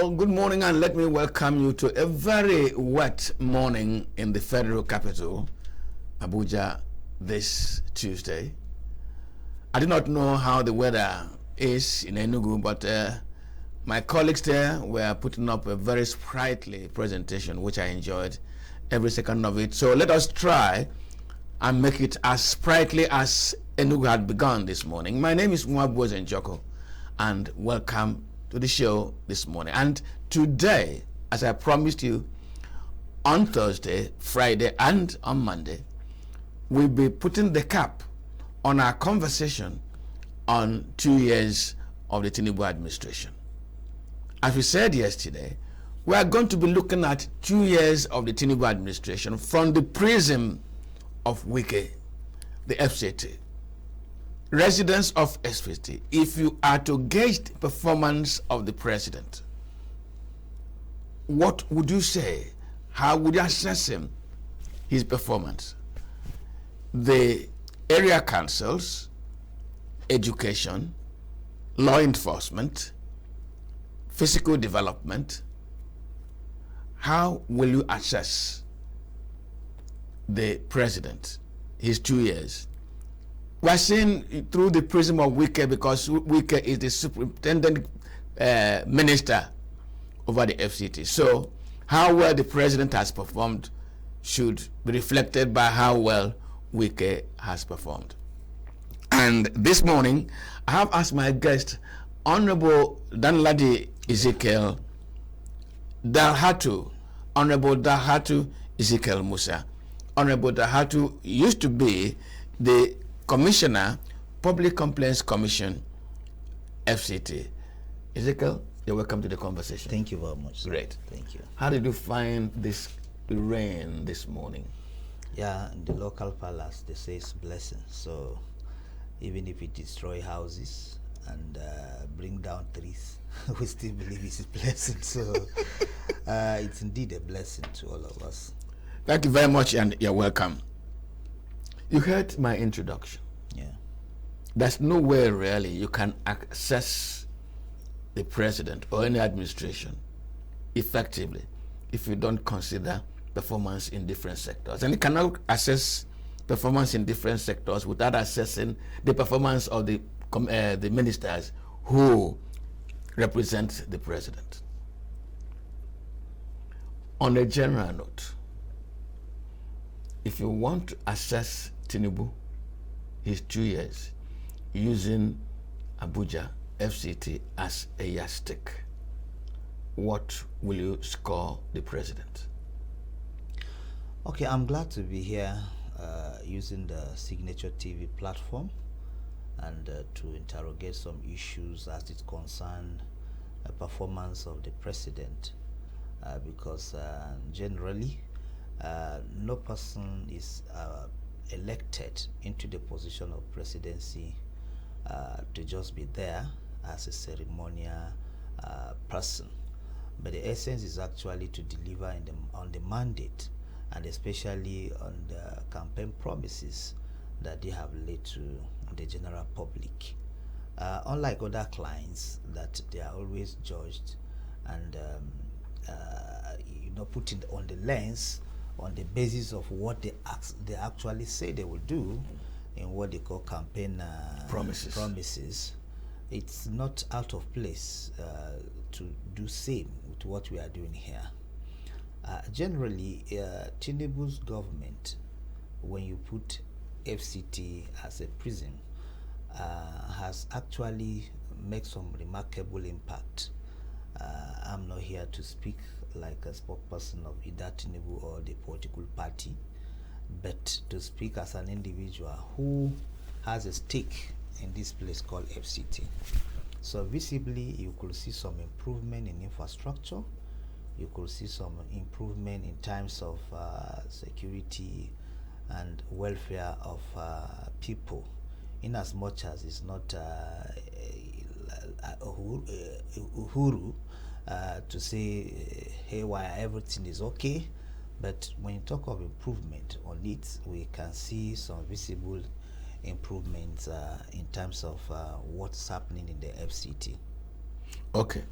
Well, good morning, and let me welcome you to a very wet morning in the federal capital, Abuja, this Tuesday. I do not know how the weather is in Enugu, but my colleagues there were putting up a very sprightly presentation, which I enjoyed every second of it. So let us try and make it as sprightly as Enugu had begun this morning. My name is Mwabuoz Njoko, and welcome to the show this morning. And today, as I promised you, on Thursday, Friday, and on Monday, we'll be putting the cap on our conversation on 2 years of the Tinubu administration. As we said yesterday, we are going to be looking at 2 years of the Tinubu administration from the prism of Wike, the FCT. Residents of FCT, if you are to gauge the performance of the president, what would you say? How would you assess him, his performance? The area councils, education, law enforcement, physical development, how will you assess the president, his 2 years? We're seeing through the prism of Wike, because Wike is the superintendent minister over the FCT. So how well the president has performed should be reflected by how well Wike has performed. And this morning, I have asked my guest, Honorable Danladi Ezekiel Dalhatu, Honorable Dalhatu Ezekiel Musa. Honorable Dalhatu used to be the Commissioner, Public Complaints Commission, FCT. Ezekiel, you're welcome to the conversation. Thank you very much. Great. Thank you. How did you find the rain this morning? Yeah, in the local palace, they say it's blessing. So even if it destroy houses and bring down trees, we still believe it's a blessing. So it's indeed a blessing to all of us. Thank you very much, and you're welcome. You heard my introduction. Yeah. There's no way really you can access the president or any administration effectively if you don't consider performance in different sectors. And you cannot assess performance in different sectors without assessing the performance of the ministers who represent the president. On a general note, if you want to assess Tinubu, his 2 years, using Abuja FCT as a yardstick, what will you score the president? Okay, I'm glad to be here using the Signature TV platform and to interrogate some issues as it concerns the performance of the president, because generally no person is elected into the position of presidency to just be there as a ceremonial person, but the essence is actually to deliver on the mandate, and especially on the campaign promises that they have laid to the general public. Unlike other clients that they are always judged and put on the lens on the basis of what they actually say they will do in what they call campaign promises. It's not out of place to do same with what we are doing here. Generally, Tinubu's government, when you put FCT as a prism, has actually made some remarkable impact. I'm not here to speak like a spokesperson of either Tinubu or the political party, but to speak as an individual who has a stake in this place called FCT. So visibly, you could see some improvement in infrastructure. You could see some improvement in terms of security and welfare of people, in as much as it's not uhuru to say, hey, why everything is okay. But when you talk of improvement on it, we can see some visible improvements in terms of what's happening in the FCT. Okay.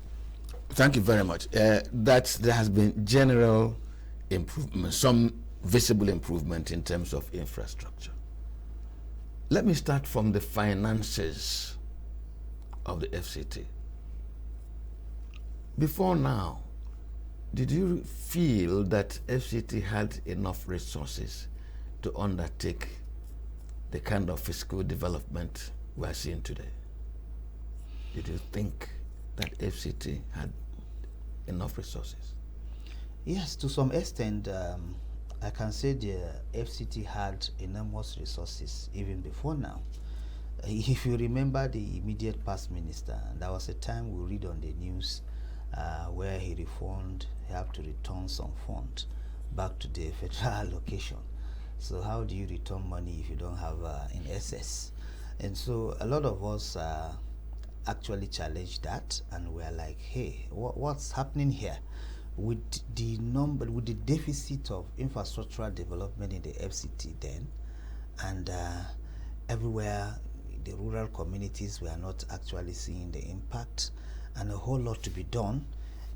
Thank you very much. That there has been general improvement, some visible improvement in terms of infrastructure. Let me start from the finances of the FCT. Before now, did you feel that FCT had enough resources to undertake the kind of fiscal development we are seeing today? Did you think that FCT had enough resources? Yes, to some extent, I can say the FCT had enormous resources even before now. If you remember the immediate past minister, there was a time we read on the news where he had to return some funds back to the federal allocation. So how do you return money if you don't have in excess? And so a lot of us actually challenged that, and we're like, hey, what's happening here? With the deficit of infrastructural development in the FCT then, and everywhere the rural communities were not actually seeing the impact, and a whole lot to be done,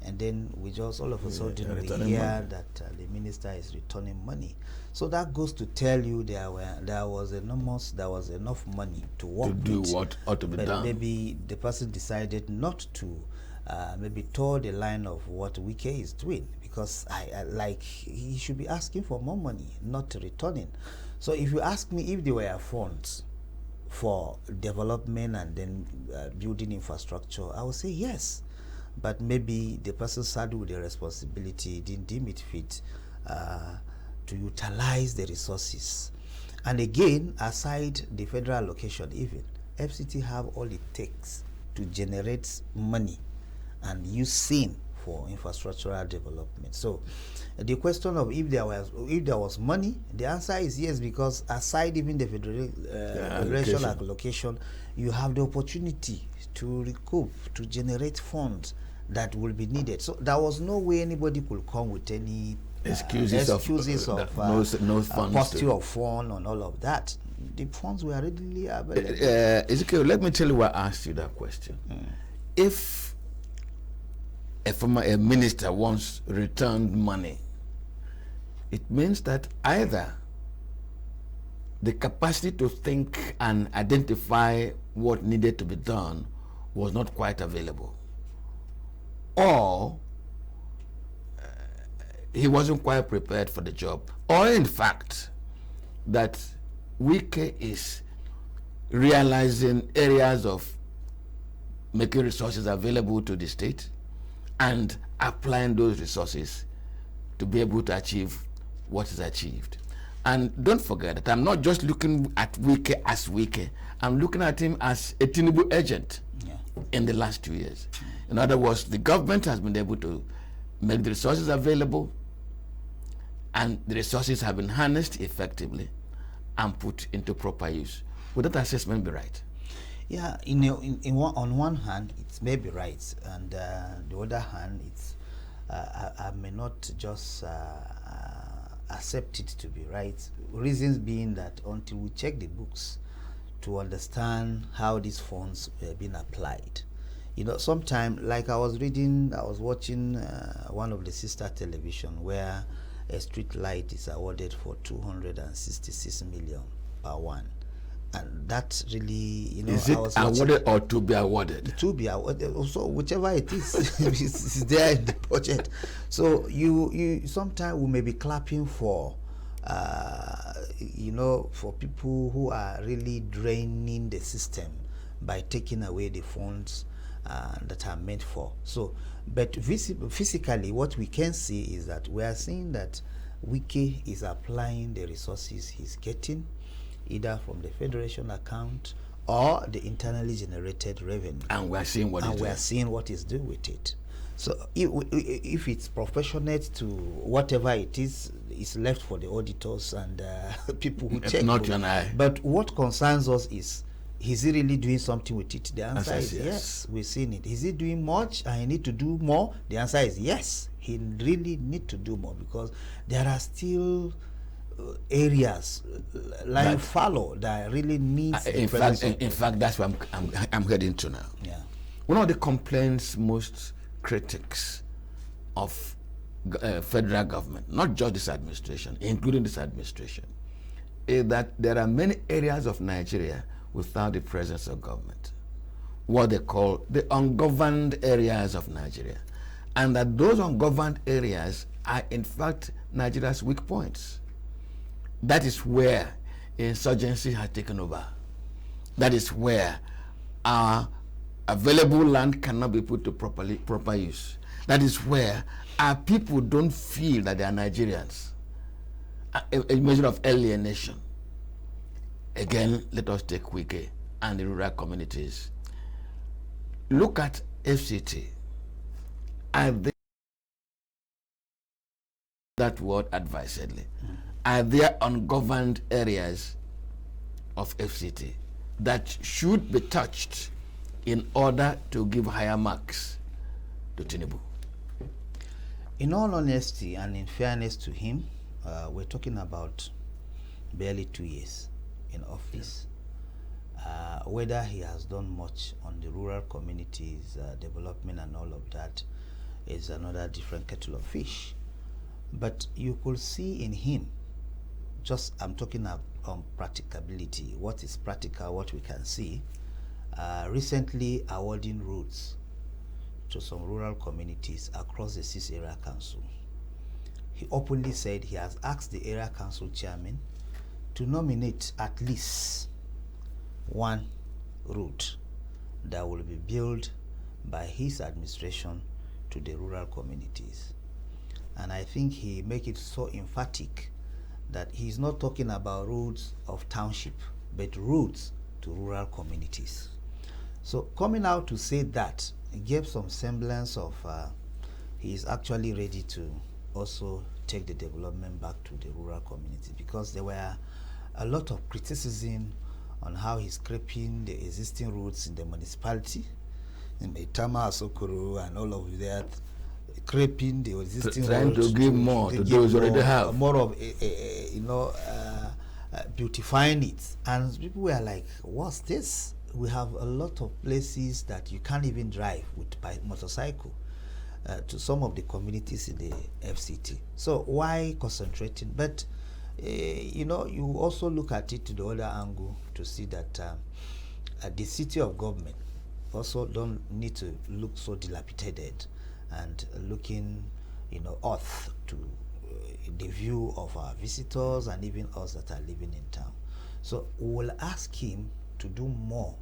and then we just all of a sudden we hear that the minister is returning money. So that goes to tell you there was enough money to work with. To do what ought to be done. Maybe the person decided not to maybe toe the line of what Wike is doing, because he should be asking for more money, not returning. So if you ask me if there were funds for development and then building infrastructure, I would say yes. But maybe the person saddled with the responsibility didn't deem it fit to utilize the resources. And again, aside the federal allocation even, FCT have all it takes to generate money and use SIN for infrastructural development. So the question of if there was money, the answer is yes, because aside even the federal allocation, you have the opportunity to recoup, to generate funds that will be needed. So there was no way anybody could come with any excuses of no funds, paucity of funds and all of that. The funds were readily available. Ezekiel, let me tell you why I asked you that question. If a minister wants returned money, it means that either the capacity to think and identify what needed to be done was not quite available, or he wasn't quite prepared for the job, or in fact that Wike is realizing areas of making resources available to the state and applying those resources to be able to achieve what is achieved. And don't forget that I'm not just looking at Wike as Wike, I'm looking at him as a Tinubu agent in the last 2 years. In other words, the government has been able to make the resources available, and the resources have been harnessed effectively and put into proper use. Would that assessment be right? Yeah, on one hand, it may be right, and the other hand, it's I may not just accept it to be right. Reasons being that until we check the books to understand how these funds were being applied, sometimes, like I was watching one of the sister television where a street light is awarded for 266 million per one. And that really, is it awarded or to be awarded? To be awarded, so whichever it is, it's there in the budget. So you sometimes we may be clapping for, for people who are really draining the system by taking away the funds that are meant for. So, but physically, what we can see is that we are seeing that Wike is applying the resources he's getting, either from the federation account or the internally generated revenue. And we are seeing what he's doing with it. So if it's proportionate to whatever it is, it's left for the auditors and people who check. Not you and I. But what concerns us is he really doing something with it? The answer is yes. We've seen it. Is he doing much and he need to do more? The answer is yes. He really need to do more, because there are still areas lying fallow that really needs in fact, that's what I'm heading to now. Yeah. One of the complaints most critics of federal government, not just this administration, including this administration, is that there are many areas of Nigeria without the presence of government, what they call the ungoverned areas of Nigeria, and that those ungoverned areas are in fact Nigeria's weak points. That is where insurgency has taken over. That is where our available land cannot be put to proper use. That is where our people don't feel that they are Nigerians. A measure of alienation. Again, let us take Wike and the rural communities. Look at FCT. Are they, that word advisedly, are there ungoverned areas of FCT that should be touched in order to give higher marks to Tinubu? In all honesty and in fairness to him, we're talking about barely 2 years in office. Whether he has done much on the rural communities, development and all of that is another different kettle of fish. But you could see in him, just I'm talking on practicability, what is practical, what we can see, recently awarding roads to some rural communities across the 6 area council. He openly said he has asked the area council chairman to nominate at least one route that will be built by his administration to the rural communities. And I think he make it so emphatic that he's not talking about roads of township, but roads to rural communities. So coming out to say that, he gave some semblance of he is actually ready to also take the development back to the rural community, because there were a lot of criticism on how he's scraping the existing roads in the municipality, in Maitama, Asokoro, and all of that, scraping the existing trying roads to give more to those who already have. More of beautifying it. And people were like, what's this? We have a lot of places that you can't even drive by motorcycle to some of the communities in the FCT. So why concentrating? But you also look at it to the other angle to see that the city of government also don't need to look so dilapidated and looking, off to the view of our visitors and even us that are living in town. So we will ask him to do more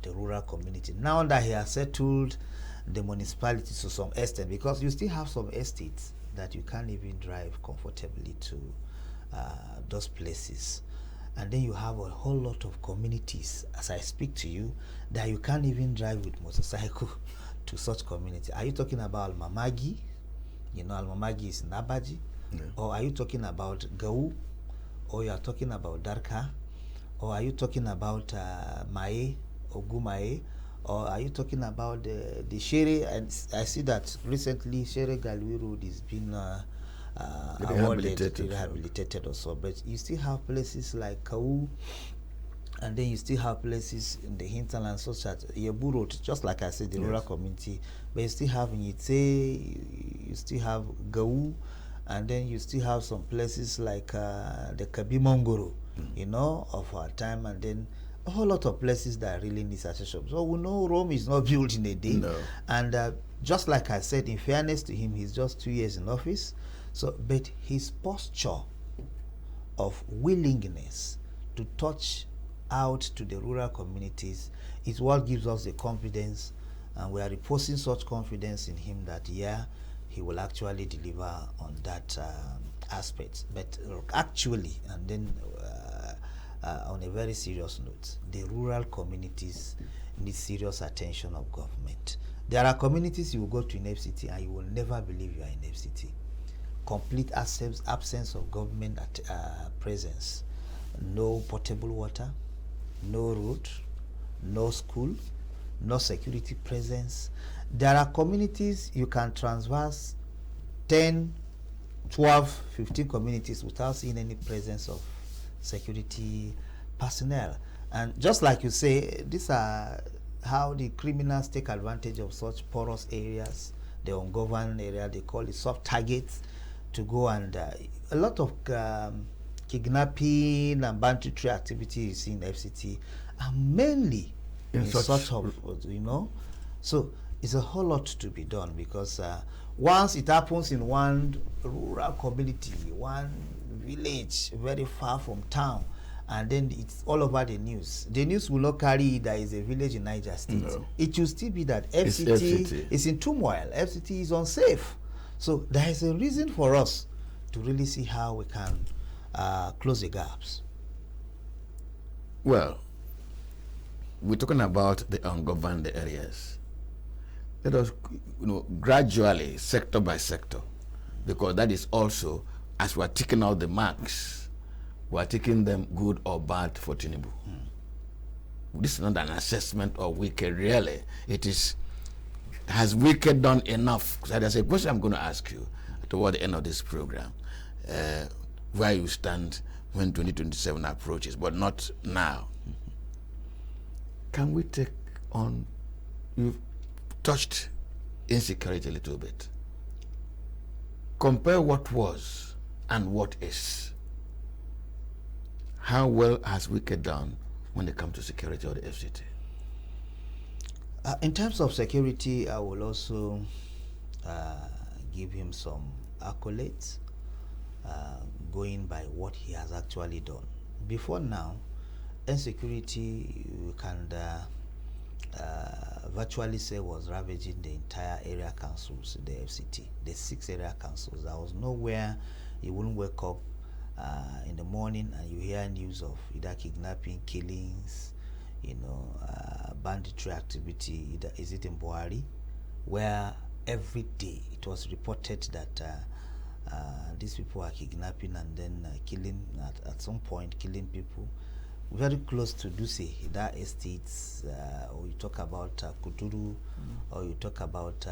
the rural community now that he has settled the municipality to some extent, because you still have some estates that you can't even drive comfortably to those places, and then you have a whole lot of communities as I speak to you that you can't even drive with motorcycle to such community. Are you talking about Almamagi? Almamagi is Nabaji. Yeah. Or are you talking about Gau? Or you are talking about Darka? Or are you talking about Mae, Ogumae? Or are you talking about the Shere? And I see that recently Shere Galwi Road is being rehabilitated also. But you still have places like Kau, and then you still have places in the hinterland such as Yebu Road, just like I said, the rural community. But you still have Nyite, you still have Gau, and then you still have some places like the Kabimongoro, of our time, and then a whole lot of places that really need accession. So we know Rome is not built in a day. No. And just like I said, in fairness to him, he's just 2 years in office. So, but his posture of willingness to touch out to the rural communities is what gives us the confidence, and we are reposing such confidence in him that he will actually deliver on that aspect. But actually, and then on a very serious note, the rural communities need serious attention of government. There are communities you will go to in FCT and you will never believe you are in FCT. Complete absence of government presence. No potable water, no road, no school, no security presence. There are communities you can traverse 10, 12, 15 communities without seeing any presence of security personnel. And just like you say, these are how the criminals take advantage of such porous areas the ungoverned area, they call it soft targets, to go and a lot of kidnapping and banditry activities in FCT are mainly in such of, so it's a whole lot to be done, because once it happens in one rural community, one village very far from town, and then it's all over the news. The news will not carry there is a village in Niger State. No. It will still be that FCT is in turmoil. FCT is unsafe. So there is a reason for us to really see how we can close the gaps. Well, we're talking about the ungoverned areas. Let us, gradually, sector by sector, because that is also, as we're taking out the marks, we're taking them good or bad for Tinubu. This is not an assessment of Wike, really. It is, has Wike done enough? So there's a question I'm going to ask you toward the end of this program, where you stand when 2027 approaches, but not now. Can we take on, you've touched insecurity a little bit. Compare what was and what is. How well has Wike done when it comes to security of the FCT? In terms of security, I will also give him some accolades, going by what he has actually done. Before now, insecurity, you can virtually say, was ravaging the entire area councils, the FCT, the 6 area councils. There was nowhere you wouldn't wake up in the morning and you hear news of either kidnapping, killings, banditry activity. Either is it in Buhari, where every day it was reported that these people are kidnapping and then killing, at some point killing people very close to Duse, that estates, or you talk about Kuturu, or you talk about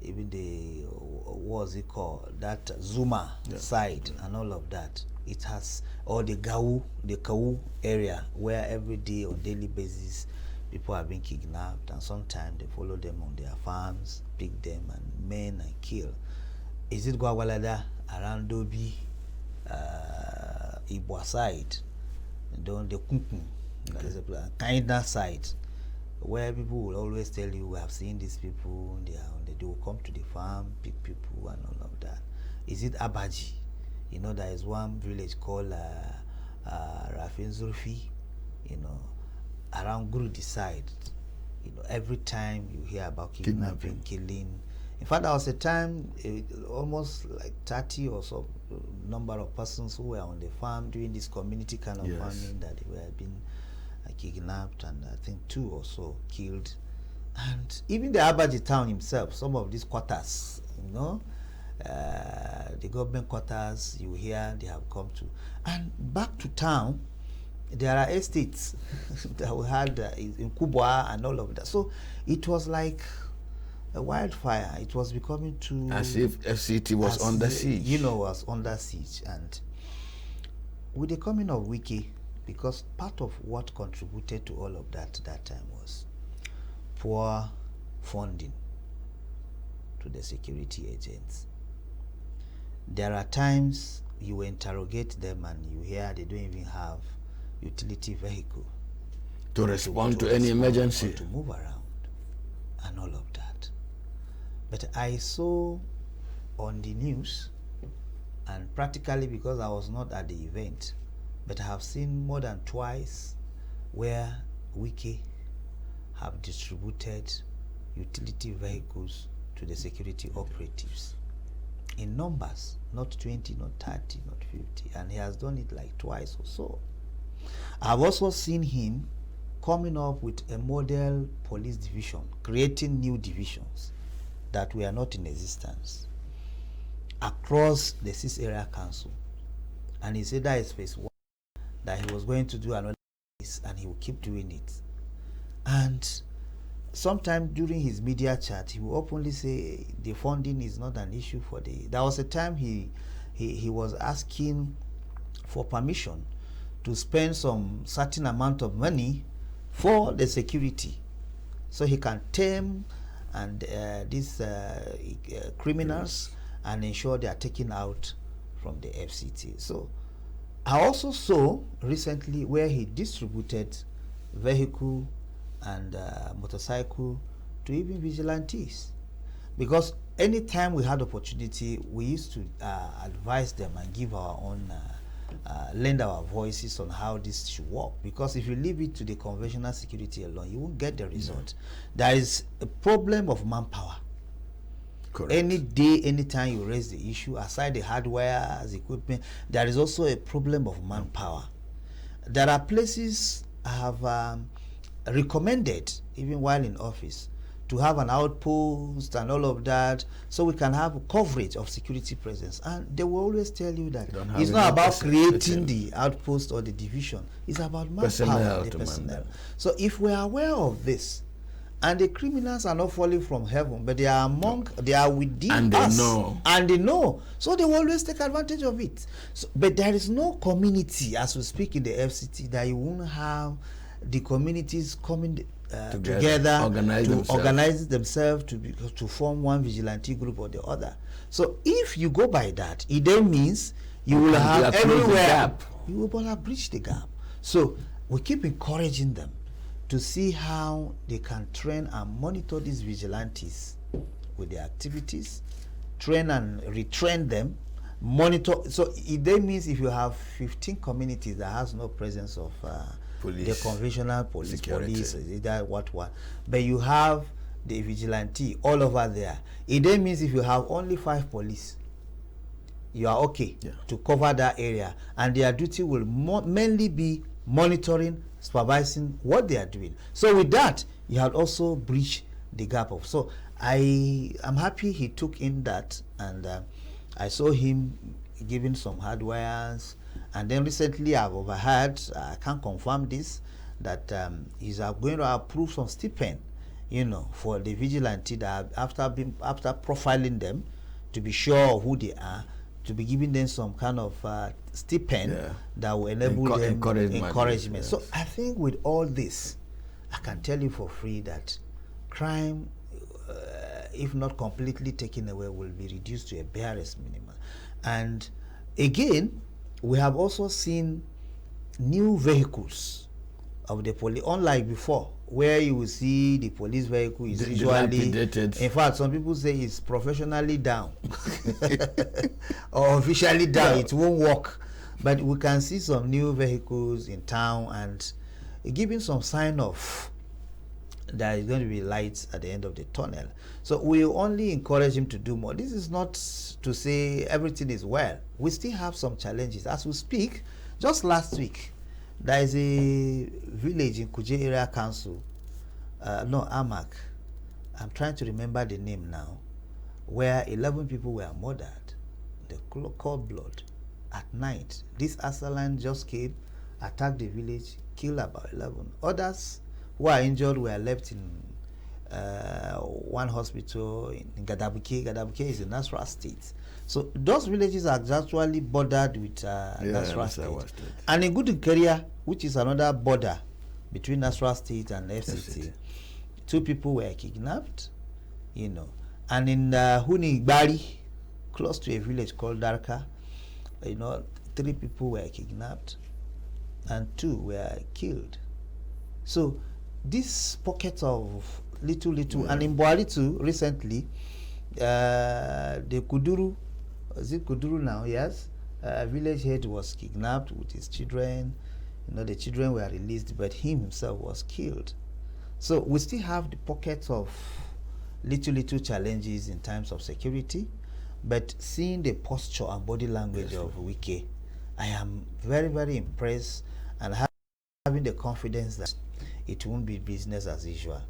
even the, what was it called, that Zuma side and all of that. It has, or the Kau area, where every day on daily basis people are being kidnapped, and sometimes they follow them on their farms, pick them and men and kill. Is it Gwagwalada, around Dobi, Ibwa side, the Kunkun, there's a Kainda side, where people will always tell you, we have seen these people, they will come to the farm, pick people and all of that. Is it Abaji? There is one village called Rafin Zurfi, around Gurudi side. Every time you hear about kidnapping, killing. In fact, there was a time, almost like 30 or so number of persons who were on the farm doing this community kind of farming, that they were being kidnapped, and I think 2 or so killed. And even the Abaji town himself, some of these quarters, the government quarters, you hear they have come to. And back to town, there are estates that we had in Kubwa and all of that. So it was like a wildfire. It was becoming too... As if FCT was under siege. Was under siege. And with the coming of Wike, because part of what contributed to all of that time was poor funding to the security agents. There are times you interrogate them and you hear they don't even have utility vehicle to respond to any emergency, or to move around and all of that. But I saw on the news, and practically because I was not at the event, but I have seen more than twice where Wike have distributed utility vehicles to the security operatives in numbers, not 20, not 30, not 50, and he has done it like twice or so. I've also seen him coming up with a model police division, creating new divisions that were not in existence across the 6 area council. And he said that is phase 1, that he was going to do another phase, and he will keep doing it. And sometime during his media chat, he will openly say the funding is not an issue for the... There was a time he was asking for permission to spend some certain amount of money for the security, so he can tame and these criminals and ensure they are taken out from the FCT. So I also saw recently where he distributed vehicle and motorcycle to even vigilantes, because anytime we had opportunity, we used to advise them and give our own lend our voices on how this should work, because if you leave it to the conventional security alone, you won't get the result. There is a problem of manpower. Correct. Any day, anytime you raise the issue, aside the hardware, as equipment, there is also a problem of manpower. There are places I have recommended, even while in office, to have an outpost and all of that, so we can have coverage of security presence. And they will always tell you that it's not about creating the outpost or the division, it's about manpower, the personnel. So if we are aware of this, and the criminals are not falling from heaven, but they are among, they are within and us. And they know. So they will always take advantage of it. So, but there is no community, as we speak in the FCT, that you won't have the communities coming together organize themselves to form one vigilante group or the other. So if you go by that, it then means you will have everywhere, you will have breached the gap. So we keep encouraging them to see how they can train and monitor these vigilantes with their activities, train and retrain them, monitor. So it then means if you have 15 communities that has no presence of the conventional police, but you have the vigilante all over there, it then means if you have only 5 police, you are okay to cover that area, and their duty will mainly be monitoring, supervising what they are doing. So with that, you had also breached the gap of. So I am happy he took in that, and I saw him giving some hardwares, and then recently I've overheard, I can't confirm this, that he's going to approve some stipend, for the vigilante that after profiling them to be sure of who they are, to be giving them some kind of stipend that will enable them encouragement. Yes. So I think with all this, I can tell you for free that crime, if not completely taken away, will be reduced to a barest minimum. And again, we have also seen new vehicles of the police, unlike before, where you will see the police vehicle is usually, in fact, some people say it's professionally down or officially down, it won't work. But we can see some new vehicles in town and giving some sign of there is going to be lights at the end of the tunnel. So we only encourage him to do more. This is not to say everything is well. We still have some challenges. As we speak, just last week, there is a village in Kuje Area Council, Amak, I'm trying to remember the name now, where 11 people were murdered, the cold blood, at night. This assailant just came, attacked the village, killed about 11. Others who are injured were left in one hospital in Gadabuke. Gadabuke is in Nasarawa State. So those villages are actually bordered with Nasarawa State. And in Gudukeria, which is another border between Nasarawa State and FCT, 2 people were kidnapped, And in Hunigbari, close to a village called Darka, 3 people were kidnapped and 2 were killed. So this pocket of little, and in Boalitu recently, the Kuduru, is it Kuduru now? Yes, village head was kidnapped with his children. The children were released, but himself was killed. So we still have the pockets of little challenges in terms of security, but seeing the posture and body language of Wike, I am very, very impressed and having the confidence that it won't be business as usual.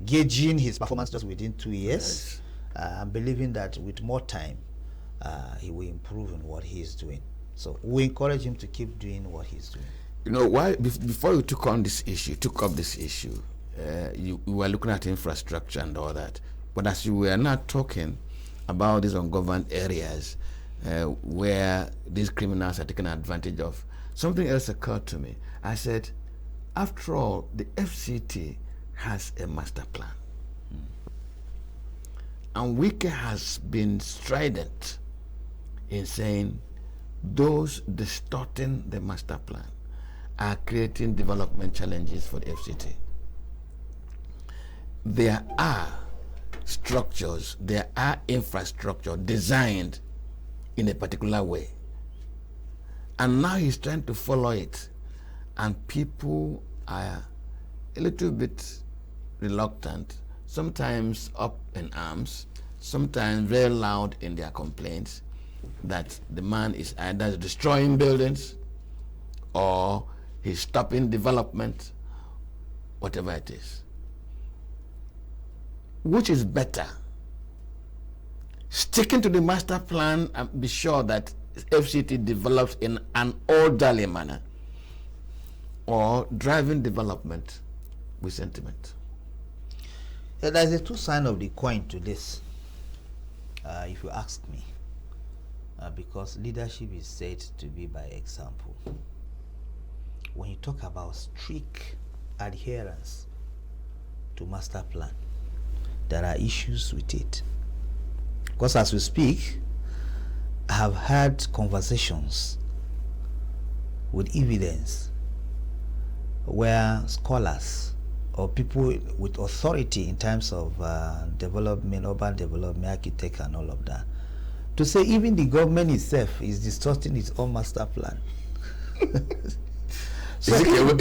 Gauging his performance just within 2 years, I'm believing that with more time, he will improve in what he is doing. So we encourage him to keep doing what he's doing. Why before you took up this issue, you were looking at infrastructure and all that. But as you were not talking about these ungoverned areas where these criminals are taken advantage of, something else occurred to me. I said, after all, the FCT has a master plan. And Wike has been strident in saying those distorting the master plan are creating development challenges for the FCT. There are structures, there are infrastructure designed in a particular way. And now he's trying to follow it. And people are a little bit reluctant, sometimes up in arms, sometimes very loud in their complaints that the man is either destroying buildings or he's stopping development, whatever it is. Which is better? Sticking to the master plan and be sure that FCT develops in an orderly manner, or driving development with sentiment? Yeah, there's a two sides of the coin to this, if you ask me, because leadership is said to be by example. When you talk about strict adherence to master plan, there are issues with it. Because as we speak, I have had conversations with evidence where scholars or people with authority in terms of development, urban development, architect and all of that, to say even the government itself is distorting its own master plan. So Ezekiel, you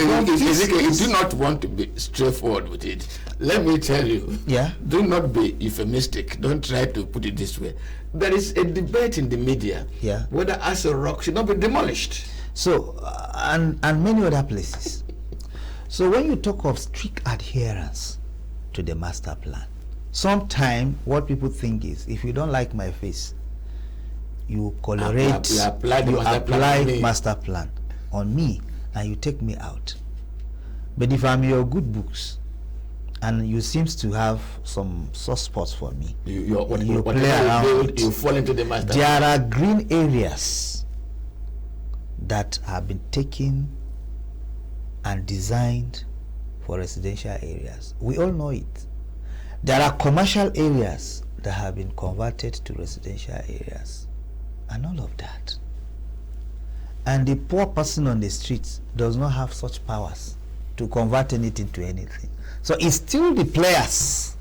do not want to be straightforward with it. Let me tell you. Yeah. Do not be euphemistic. Don't try to put it this way. There is a debate in the media whether Aso Rock should not be demolished. So, and many other places. So when you talk of strict adherence to the master plan, sometimes what people think is, if you don't like my face, you colorate, you apply master plan on me, and you take me out. But if I'm your good books, and you seems to have some soft spots for me, you play around, you fall into the master. There are green areas that have been taken and designed for residential areas. We all know it. There are commercial areas that have been converted to residential areas, and all of that. And the poor person on the streets does not have such powers to convert anything to anything. So it's still the players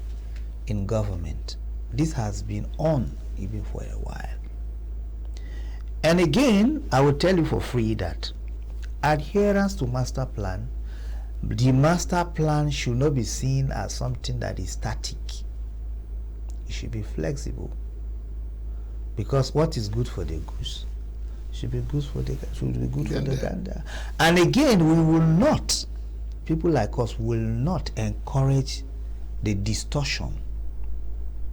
in government. This has been on even for a while. And again, I will tell you for free that adherence to master plan, the master plan should not be seen as something that is static. It should be flexible. Because what is good for the goose should be good for the gander. And again, we will not, people like us will not encourage the distortion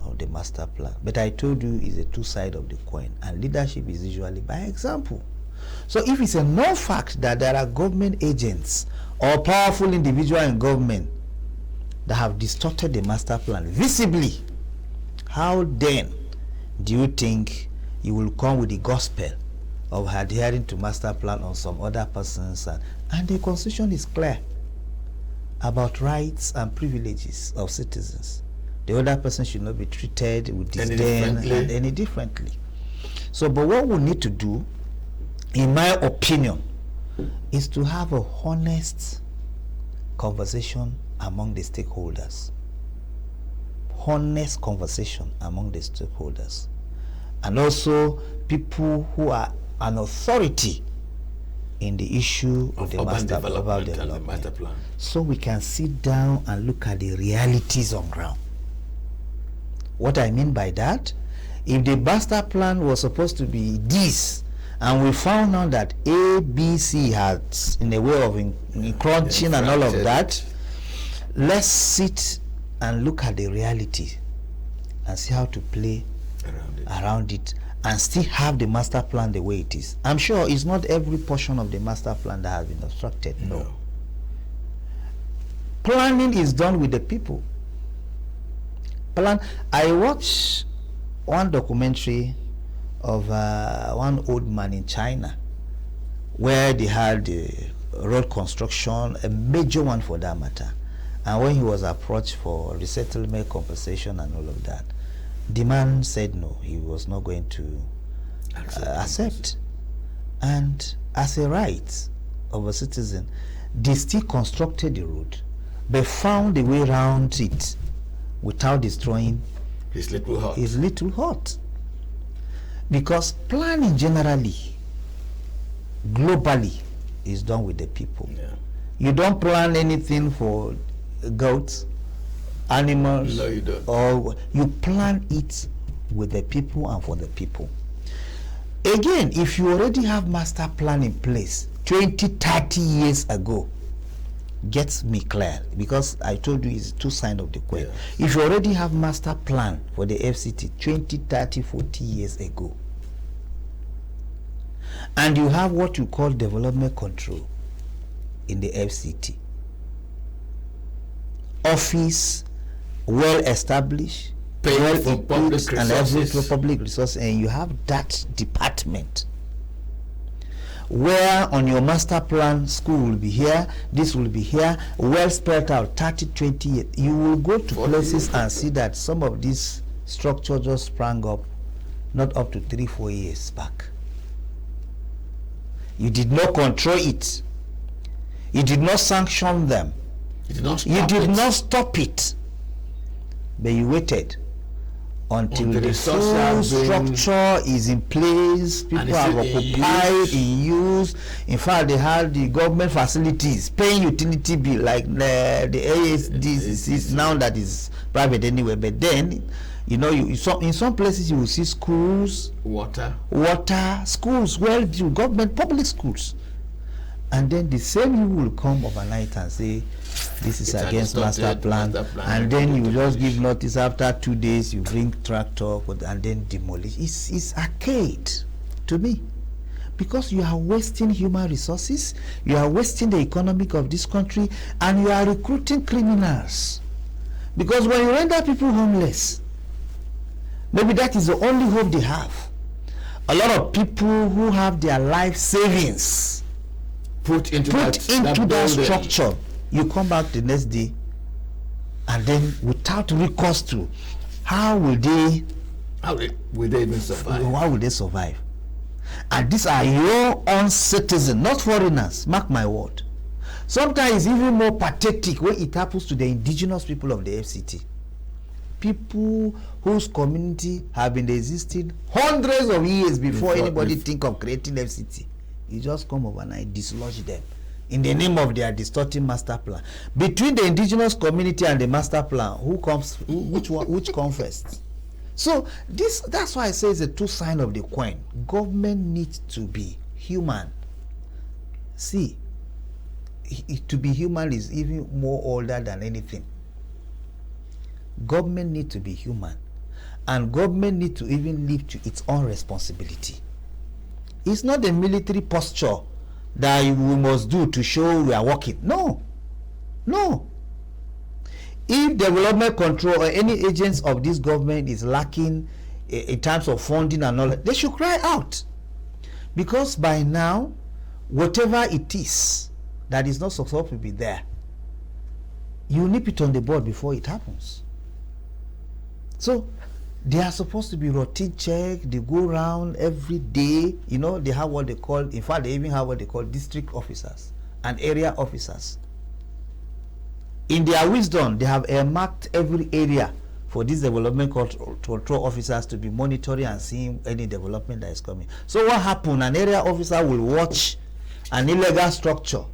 of the master plan. But I told you it's a two sides of the coin, and leadership is usually by example. So if it's a known fact that there are government agents or powerful individuals in government that have distorted the master plan visibly, how then do you think you will come with the gospel of adhering to master plan on some other persons? And the constitution is clear about rights and privileges of citizens. The other person should not be treated with disdain and any differently. So, but what we need to do, in my opinion, is to have a honest conversation among the stakeholders. Honest conversation among the stakeholders. And also people who are an authority in the issue of the master plan. So we can sit down and look at the realities on ground. What I mean by that, if the master plan was supposed to be this, and we found out that A, B, C had, in a way of encroaching and all of that, let's sit and look at the reality and see how to play around it and still have the master plan the way it is. I'm sure it's not every portion of the master plan that has been obstructed. No. Planning is done with the people. I watched one documentary of one old man in China where they had road construction, a major one for that matter. And when he was approached for resettlement compensation and all of that, The man said no, he was not going to accept. And as a right of a citizen, they still constructed the road, but found a way around it without destroying his little hut. Because planning generally, globally, is done with the people. Yeah. You don't plan anything for goats, animals, no, you don't. Or you plan it with the people and for the people. Again, if you already have master plan in place 20, 30 years ago, gets me clear, because I told you it's two sides of the coin. Yes. If you already have master plan for the FCT 20, 30, 40 years ago, and you have what you call development control in the FCT, office well established, well equipped, and every public resource, and you have that department where on your master plan school will be here, this will be here, well spread out 30, 20 years. You will go to places and see that some of these structures just sprang up not up to 3, 4 years back. You did not control it. You did not sanction them. You did not stop it. But you waited until the full structure is in place, people have occupied, in use. In fact, they had the government facilities paying utility bill, like the ASD now that is private anyway. But then, you know, in some places you will see schools, water schools, well built, government public schools. And then the same you will come overnight and say this is against master plan, and then you just give notice after 2 days, you bring tractor and then demolish. It's arcade to me, because you are wasting human resources, you are wasting the economic of this country, and you are recruiting criminals. Because when you render people homeless, maybe that is the only hope they have. A lot of people who have their life savings put into that structure, you come back the next day, and then without recourse to, how will they even survive? How will they survive? And these are your own citizens, not foreigners, mark my word. Sometimes it's even more pathetic when it happens to the indigenous people of the FCT. People whose community have been existing hundreds of years before anybody think of creating FCT. You just come overnight, dislodge them in the name of their distorting master plan. Between the indigenous community and the master plan, which comes first? So that's why I say it's a two sides of the coin. Government needs to be human. See, to be human is even more older than anything. Government needs to be human, and government needs to even live to its own responsibility. It's not a military posture that we must do to show we are working. No. If development control or any agents of this government is lacking in terms of funding and all that, they should cry out. Because by now, whatever it is that is not supposed to be there, you nip it on the board before it happens. So they are supposed to be routine check. They go around every day. You know, they have what they call, in fact, they even have what they call district officers and area officers. In their wisdom, they have earmarked every area for these development control officers to be monitoring and seeing any development that is coming. So what happened? An area officer will watch an illegal structure.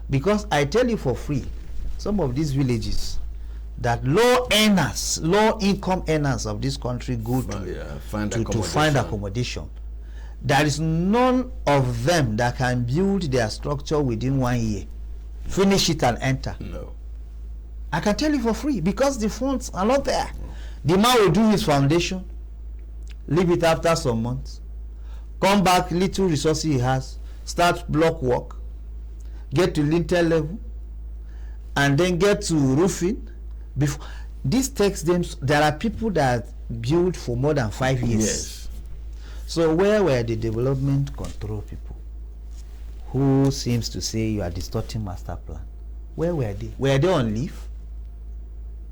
Because I tell you for free, some of these villages that low income earners of this country go to find accommodation. There is none of them that can build their structure within 1 year, finish it and enter. No. I can tell you for free, because the funds are not there. The man will do his foundation, leave it after some months, come back, little resources he has, start block work, get to lintel level, and then get to roofing. Before this takes them, there are people that build for more than 5 years. Yes. So where were the development control people who seems to say you are distorting master plan? Where were they? Were they on leave?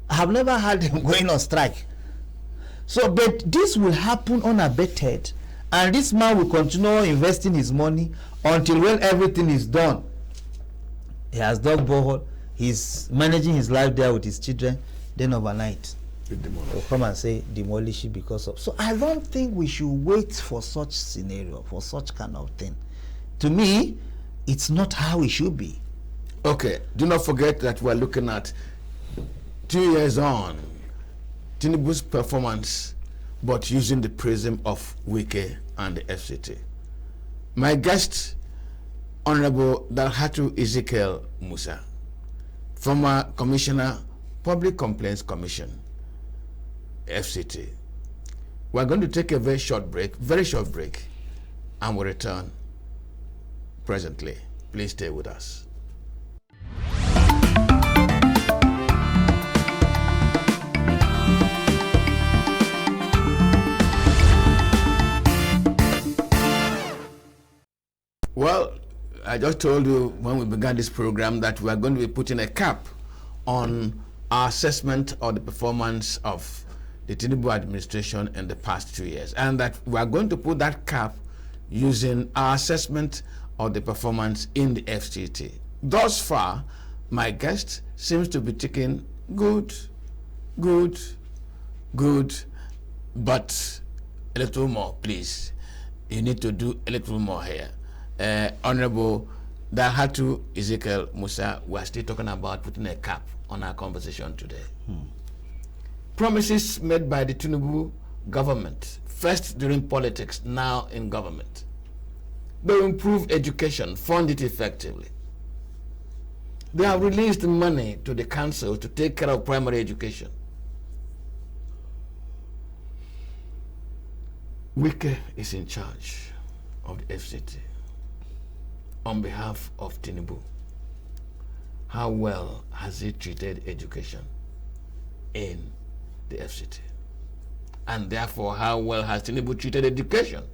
I have never had them going on strike. So, but this will happen unabated, and this man will continue investing his money until when everything is done. He has dug borehole, he's managing his life there with his children, then overnight they'll come and say demolish it because of. So I don't think we should wait for such scenario, for such kind of thing. To me, it's not how it should be. Okay, do not forget that we're looking at 2 years on Tinubu's performance, but using the prism of Wike and the FCT. My guest, Honorable Dalhatu Ezekiel Musa, former Commissioner, Public Complaints Commission, FCT. We're going to take a very short break, and we'll return presently. Please stay with us. Well, I just told you when we began this program that we are going to be putting a cap on our assessment of the performance of the Tinubu administration in the past 2 years, and that we are going to put that cap using our assessment of the performance in the FCT. Thus far, my guest seems to be taking good, but a little more, please. You need to do a little more here. Honorable Dalhatu Ezekiel Musa, we are still talking about putting a cap on our conversation today. Promises made by the Tinubu government, first during politics, now in government. They will improve education, fund it effectively. They have released money to the council to take care of primary education. Wike is in charge of the FCT on behalf of Tinubu. How well has he treated education in the FCT? And therefore, how well has Tinubu treated education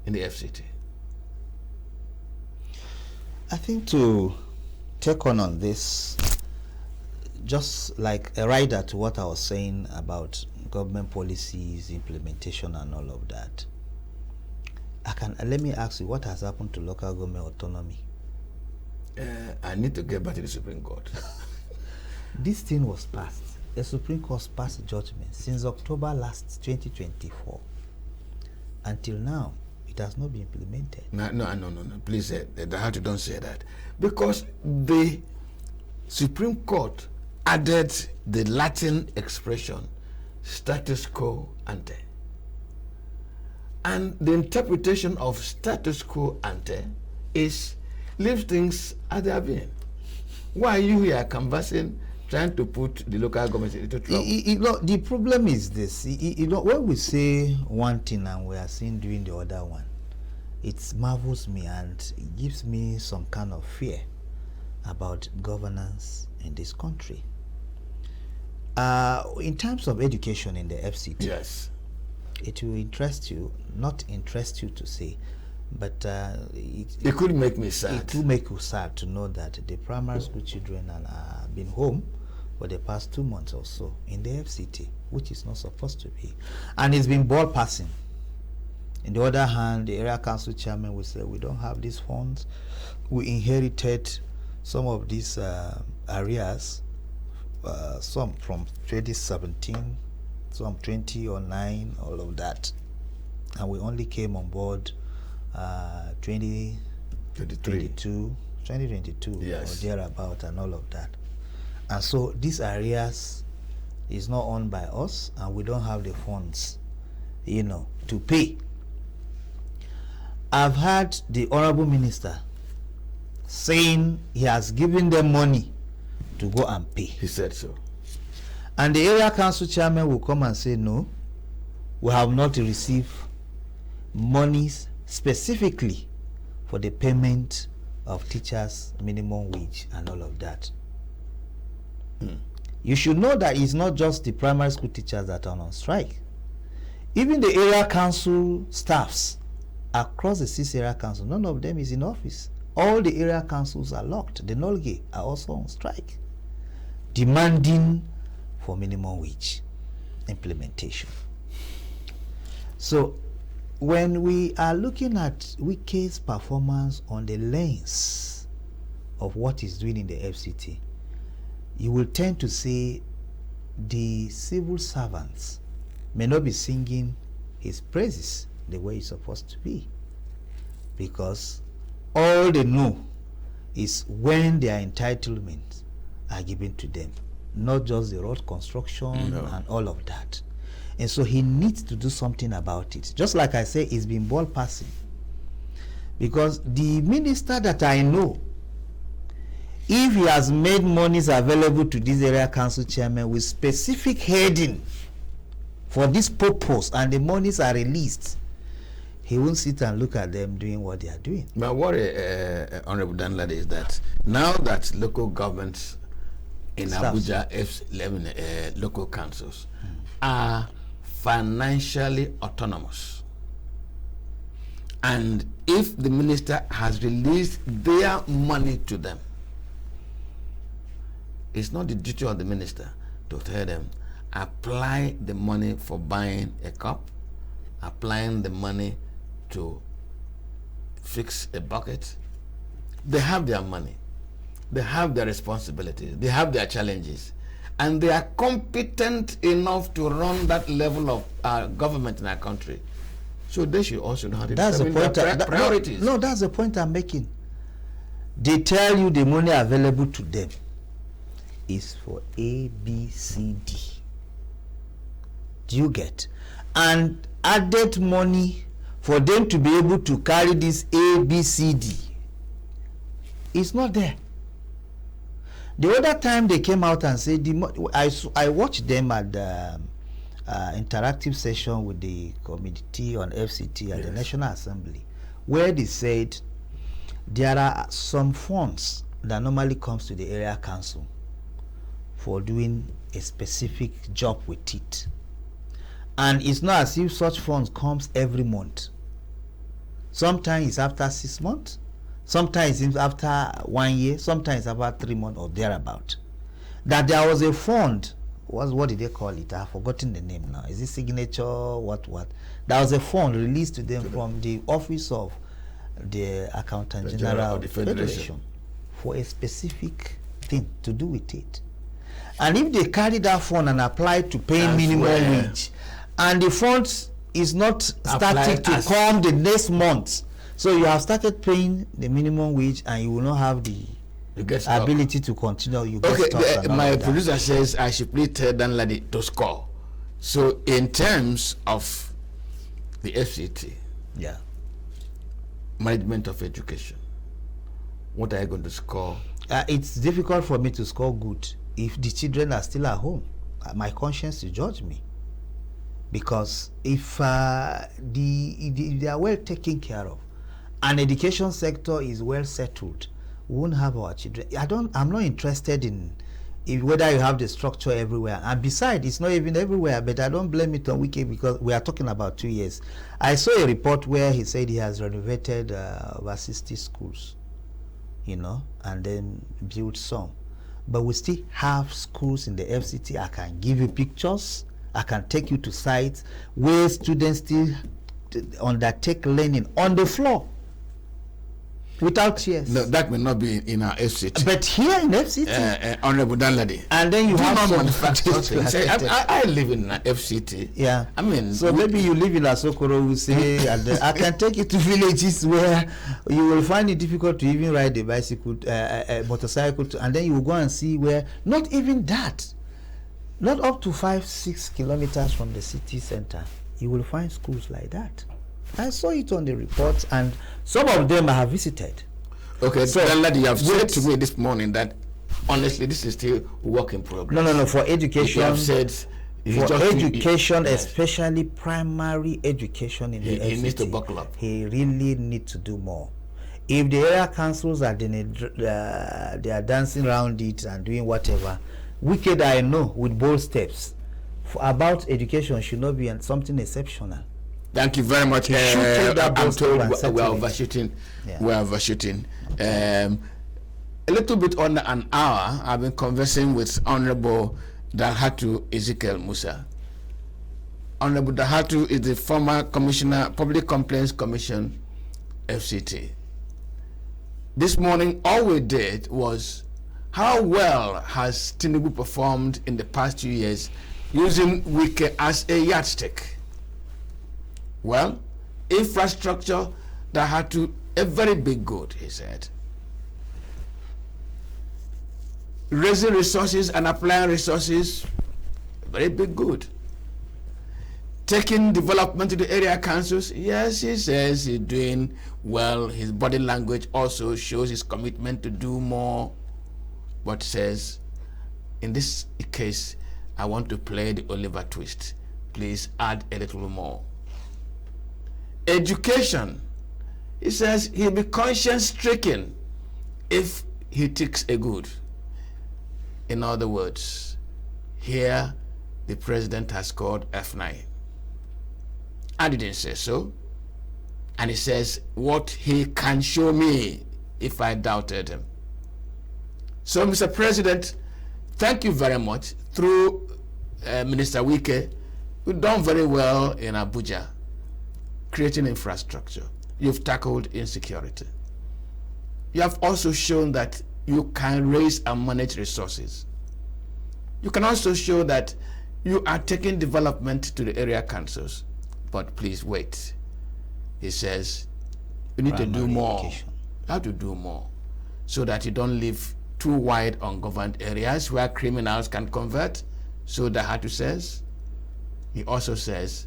in the FCT? I think to take on this, just like a rider to what I was saying about government policies, implementation and all of that, let me ask you, what has happened to local government autonomy? I need to get back to the Supreme Court. This thing was passed. The Supreme Court passed judgment since October last 2024. Until now, it has not been implemented. No. Please, Dalhatu, don't say that. Because the Supreme Court added the Latin expression status quo ante. And the interpretation of status quo ante is leave things as they have been. Why are you here canvassing, trying to put the local government into trouble? The problem is this. When we say one thing and we are seeing doing the other one, it marvels me and it gives me some kind of fear about governance in this country. In terms of education in the FCT, yes, it will not interest you to say, but it could make me sad. It will make you sad to know that the primary school children have been home for the past 2 months or so in the FCT, which is not supposed to be. And it's been ball passing. On the other hand, the area council chairman will say, we don't have these funds. We inherited some of these areas, some from 2017, some 2009, all of that. And we only came on board 2022, yes, or thereabout, and all of that. And so these areas is not owned by us, and we don't have the funds, to pay. I've heard the Honorable Minister saying he has given them money to go and pay. He said so. And the area council chairman will come and say, no, we have not received monies specifically for the payment of teachers' minimum wage and all of that. You should know that it's not just the primary school teachers that are on strike. Even the area council staffs across the 6 area councils, none of them is in office. All the area councils are locked. The Nolge are also on strike, demanding for minimum wage. implementation. So when we are looking at Wike's performance on the lens of what he's doing in the FCT, you will tend to see the civil servants may not be singing his praises the way it's supposed to be, because all they know is when their entitlements are given to them, not just the road construction and all of that. And so he needs to do something about it. Just like I say, it's been ball passing. Because the minister that I know, if he has made monies available to this area council chairman with specific heading for this purpose, and the monies are released, he won't sit and look at them doing what they are doing. My worry, Honorable Danladi, is that now that local governments in Abuja, F11 local councils are financially autonomous, and if the minister has released their money to them, it's not the duty of the minister to tell them, apply the money for buying a cup, applying the money to fix a bucket. They have their money, they have their responsibilities, they have their challenges, and they are competent enough to run that level of government in our country. So they should also know how to determine their priorities. No, that's the point I'm making. They tell you the money available to them is for A, B, C, D. Do you get? And added money for them to be able to carry this A, B, C, D is not there. The other time they came out and said, I watched them at the interactive session with the committee on FCT at the National Assembly, where they said there are some funds that normally comes to the area council for doing a specific job with it. And it's not as if such funds comes every month. Sometimes it's after 6 months, sometimes it's after 1 year, sometimes after 3 months or thereabout. That there was a fund, what did they call it? I've forgotten the name now. Is it signature? What? There was a fund released to them from the office of the Accountant General of the Federation for a specific thing to do with it. And if they carry that fund and apply to pay minimum wage, and the fund is not starting to come the next month, so you have started paying the minimum wage and you will not have the ability to continue. You get my producer says I should please tell Danladi to score. So in terms of the FCT, management of education, what are you going to score? It's difficult for me to score good if the children are still at home. My conscience will judge me, because if they are well taken care of, and education sector is well settled, we won't have our children. I'm not interested in whether you have the structure everywhere. And besides, it's not even everywhere, but I don't blame it on Wike, because we are talking about 2 years. I saw a report where he said he has renovated over 60 schools, and then built some. But we still have schools in the FCT. I can give you pictures. I can take you to sites where students still undertake learning on the floor without chairs. No, that may not be in our FCT. But here in FCT, Honorable Danladi, and then you have I live in an FCT. Yeah, I mean, so maybe you live in Asokoro. We say, and I can take you to villages where you will find it difficult to even ride a bicycle, motorcycle, and then you will go and see where not even that. Not up to 5-6 kilometers from the city center, you will find schools like that. I saw it on the reports, and some of them I have visited. Okay, so you have said to me this morning that honestly this is still work in progress. No. For education, you have said for education, especially primary education in the FCT, he needs to buckle up. He really needs to do more. If the area councils are they are dancing around it and doing whatever, Wike, I know, with bold steps about education should not be something exceptional. Thank you very much. I'm told we are overshooting. Yeah. We are overshooting. A little bit under an hour, I've been conversing with Honorable Dalhatu Ezekiel Musa. Honorable Dalhatu is the former Commissioner, Public Complaints Commission, FCT. This morning, all we did was how well has Tinubu performed in the past 2 years using Wike as a yardstick. Well, infrastructure, Dalhatu, a very big good, he said. Raising resources and applying resources, a very big good. Taking development to the area councils, yes, he says he's doing well. His body language also shows his commitment to do more, but says, in this case, I want to play the Oliver twist. Please add a little more. Education, he says he'll be conscience-stricken if he takes a good. In other words, here the president has scored F9. I didn't say so. And he says what he can show me if I doubted him. So, Mr. President, thank you very much. Through Minister Wike, you've done very well in Abuja, creating infrastructure. You've tackled insecurity. You have also shown that you can raise and manage resources. You can also show that you are taking development to the area councils. But please wait. He says, you need to do more. You have to do more so that you don't leave too wide ungoverned areas where criminals can convert. So Dalhatu says. He also says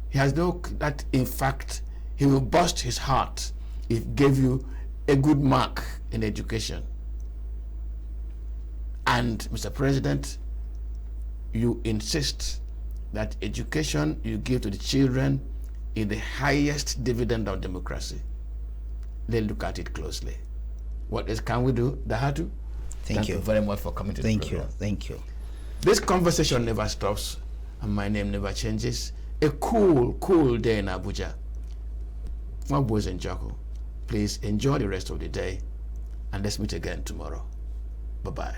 he has no, that in fact, he will burst his heart if he gave you a good mark in education. And Mr. President, you insist that education you give to the children is the highest dividend of democracy. Let's look at it closely. What else can we do, Dalhatu? Thank you very much for coming to the program. Thank you. This conversation never stops, and my name never changes. A cool day in Abuja. My boys and Jocko, please enjoy the rest of the day, and let's meet again tomorrow. Bye-bye.